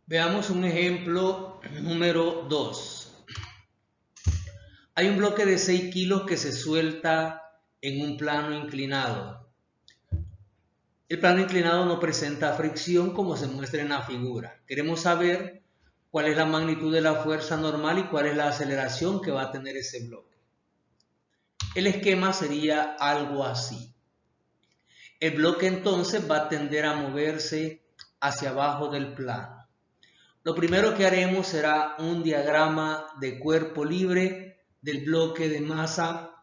Veamos un ejemplo número 2. Hay un bloque de 6 kilos que se suelta en un plano inclinado. El plano inclinado no presenta fricción como se muestra en la figura. Queremos saber cuál es la magnitud de la fuerza normal y cuál es la aceleración que va a tener ese bloque. El esquema sería algo así. El bloque entonces va a tender a moverse hacia abajo del plano. Lo primero que haremos será un diagrama de cuerpo libre del bloque de masa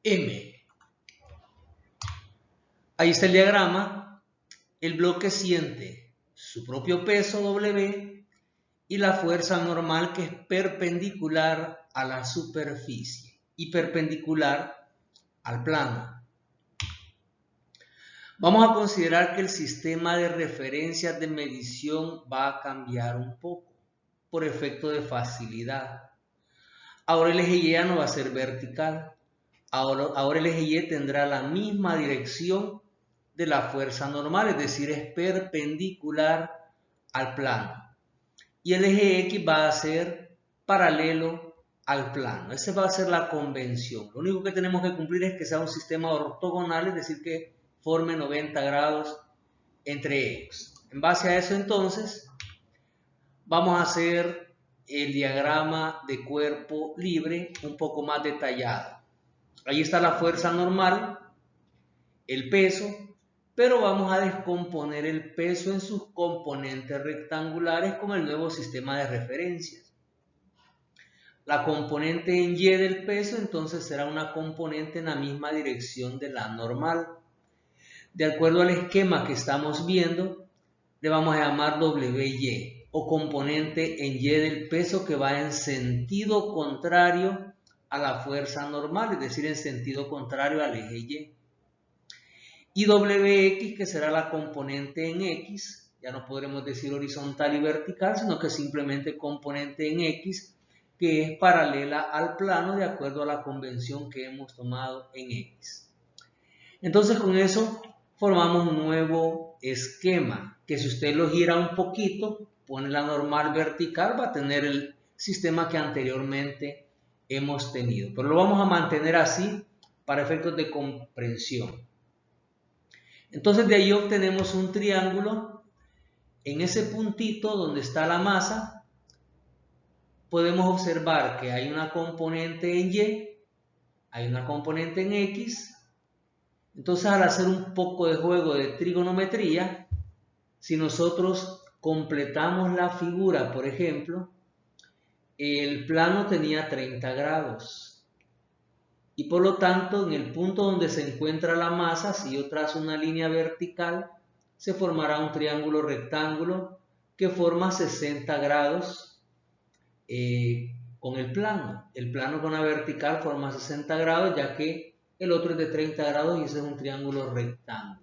M. Ahí está el diagrama. El bloque siente su propio peso W y la fuerza normal que es perpendicular a la superficie y perpendicular al plano. Vamos a considerar que el sistema de referencias de medición va a cambiar un poco por efecto de facilidad. Ahora el eje Y ya no va a ser vertical. Ahora el eje Y tendrá la misma dirección de la fuerza normal, es decir, es perpendicular al plano. Y el eje X va a ser paralelo al plano. Esa va a ser la convención. Lo único que tenemos que cumplir es que sea un sistema ortogonal, es decir, que forme 90 grados entre ellos. En base a eso, entonces, vamos a hacer el diagrama de cuerpo libre un poco más detallado. Ahí está la fuerza normal, el peso, pero vamos a descomponer el peso en sus componentes rectangulares con el nuevo sistema de referencias. La componente en Y del peso entonces será una componente en la misma dirección de la normal. De acuerdo al esquema que estamos viendo, le vamos a llamar WY o componente en Y del peso que va en sentido contrario a la fuerza normal, es decir, en sentido contrario al eje Y. Y WX que será la componente en X, ya no podremos decir horizontal y vertical, sino que simplemente componente en X que es paralela al plano de acuerdo a la convención que hemos tomado en X. Entonces con eso formamos un nuevo esquema que si usted lo gira un poquito, pone la normal vertical, va a tener el sistema que anteriormente hemos tenido. Pero lo vamos a mantener así para efectos de comprensión. Entonces de ahí obtenemos un triángulo. En ese puntito donde está la masa, podemos observar que hay una componente en Y, hay una componente en X. Entonces, al hacer un poco de juego de trigonometría, si nosotros completamos la figura, por ejemplo, el plano tenía 30 grados. Y por lo tanto, en el punto donde se encuentra la masa, si yo trazo una línea vertical, se formará un triángulo rectángulo que forma 60 grados con el plano. El plano con la vertical forma 60 grados, ya que el otro es de 30 grados y ese es un triángulo rectángulo.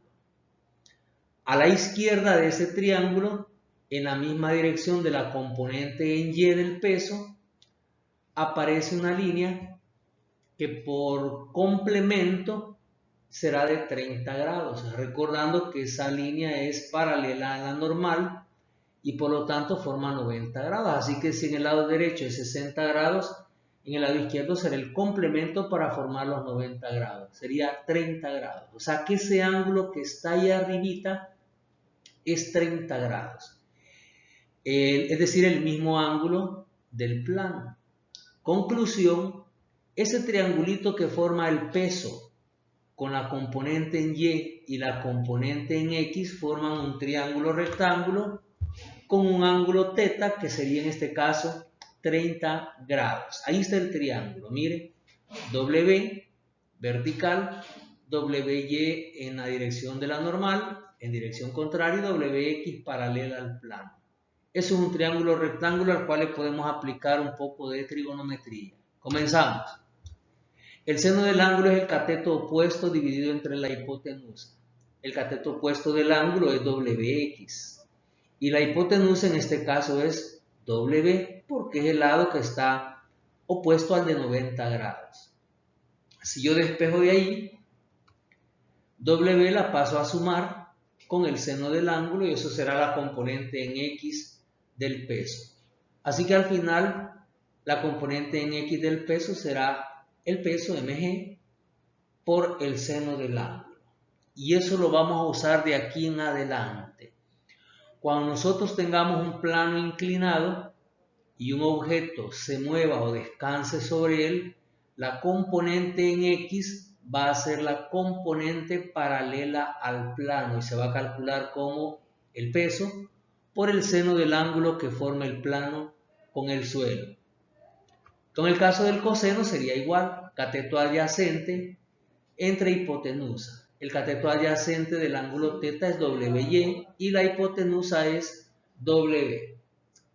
A la izquierda de ese triángulo, en la misma dirección de la componente en Y del peso, aparece una línea que por complemento será de 30 grados, recordando que esa línea es paralela a la normal y por lo tanto forma 90 grados. Así que si en el lado derecho es 60 grados, en el lado izquierdo será el complemento para formar los 90 grados, sería 30 grados. O sea que ese ángulo que está ahí arribita es 30 grados. Es decir, el mismo ángulo del plano. Conclusión, ese triangulito que forma el peso con la componente en Y la componente en X forman un triángulo rectángulo con un ángulo θ que sería en este caso 30 grados. Ahí está el triángulo, mire, W vertical, WY en la dirección de la normal, en dirección contraria, y WX paralela al plano. Eso es un triángulo rectángulo al cual le podemos aplicar un poco de trigonometría. Comenzamos. El seno del ángulo es el cateto opuesto dividido entre la hipotenusa. El cateto opuesto del ángulo es WX. Y la hipotenusa en este caso es W porque es el lado que está opuesto al de 90 grados. Si yo despejo de ahí, W la paso a sumar con el seno del ángulo y eso será la componente en X del peso. Así que al final la componente en X del peso será el peso mg por el seno del ángulo. Y eso lo vamos a usar de aquí en adelante. Cuando nosotros tengamos un plano inclinado y un objeto se mueva o descanse sobre él, la componente en X va a ser la componente paralela al plano y se va a calcular como el peso por el seno del ángulo que forma el plano con el suelo. Con el caso del coseno sería igual, cateto adyacente entre hipotenusa. El cateto adyacente del ángulo θ es WY y la hipotenusa es W.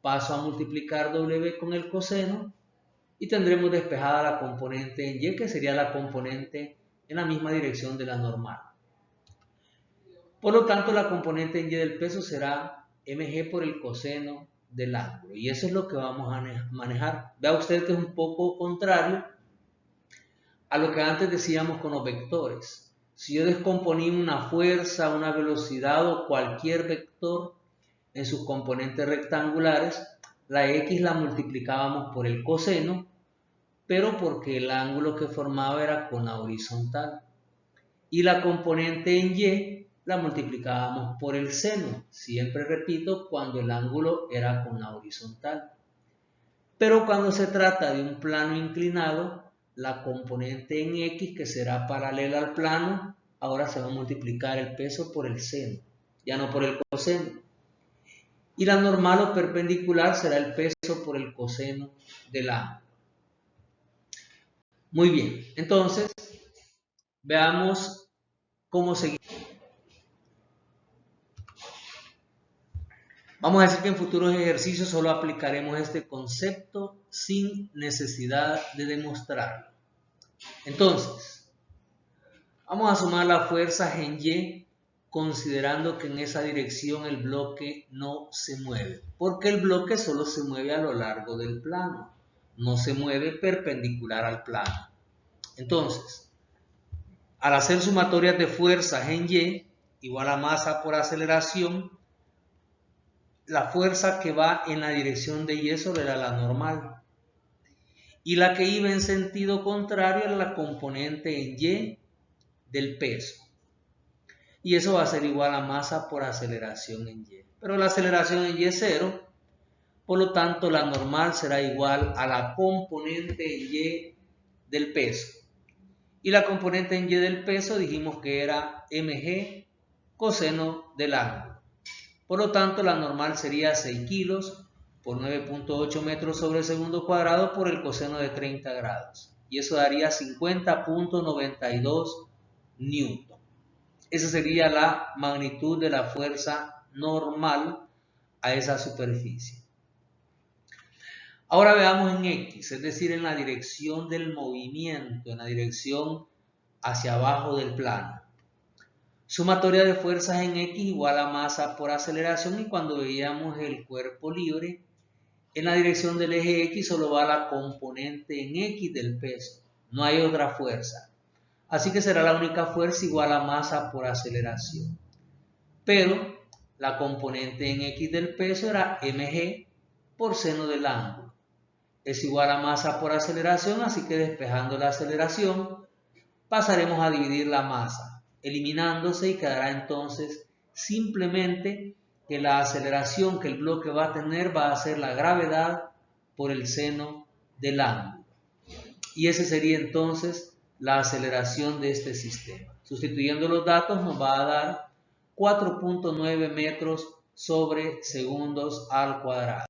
Paso a multiplicar W con el coseno y tendremos despejada la componente en Y, que sería la componente en la misma dirección de la normal. Por lo tanto, la componente en Y del peso será mg por el coseno del ángulo. Y eso es lo que vamos a manejar. Vea usted que es un poco contrario a lo que antes decíamos con los vectores. Si yo descomponía una fuerza, una velocidad o cualquier vector en sus componentes rectangulares, la x la multiplicábamos por el coseno, pero porque el ángulo que formaba era con la horizontal. Y la componente en y la multiplicábamos por el seno, siempre repito, cuando el ángulo era con la horizontal. Pero cuando se trata de un plano inclinado, la componente en X, que será paralela al plano, ahora se va a multiplicar el peso por el seno, ya no por el coseno. Y la normal o perpendicular será el peso por el coseno del ángulo. Muy bien, entonces veamos cómo seguir. Vamos a decir que en futuros ejercicios solo aplicaremos este concepto sin necesidad de demostrarlo. Entonces, vamos a sumar las fuerzas en Y considerando que en esa dirección el bloque no se mueve, porque el bloque solo se mueve a lo largo del plano, no se mueve perpendicular al plano. Entonces, al hacer sumatorias de fuerzas en Y igual a masa por aceleración, la fuerza que va en la dirección de Y sobre la normal y la que iba en sentido contrario era la componente en Y del peso. Y eso va a ser igual a masa por aceleración en Y. Pero la aceleración en Y es 0, por lo tanto la normal será igual a la componente en Y del peso. Y la componente en Y del peso dijimos que era mg coseno del ángulo. Por lo tanto, la normal sería 6 kilos por 9.8 metros sobre segundo cuadrado por el coseno de 30 grados. Y eso daría 50.92 newton. Esa sería la magnitud de la fuerza normal a esa superficie. Ahora veamos en X, es decir, en la dirección del movimiento, en la dirección hacia abajo del plano. Sumatoria de fuerzas en X igual a masa por aceleración, y cuando veíamos el cuerpo libre, en la dirección del eje X solo va la componente en X del peso, no hay otra fuerza. Así que será la única fuerza igual a masa por aceleración. Pero la componente en X del peso era mg por seno del ángulo. Es igual a masa por aceleración, así que despejando la aceleración, pasaremos a dividir la masa, eliminándose, y quedará entonces simplemente que la aceleración que el bloque va a tener va a ser la gravedad por el seno del ángulo. Y ese sería entonces la aceleración de este sistema. Sustituyendo los datos nos va a dar 4.9 metros sobre segundos al cuadrado.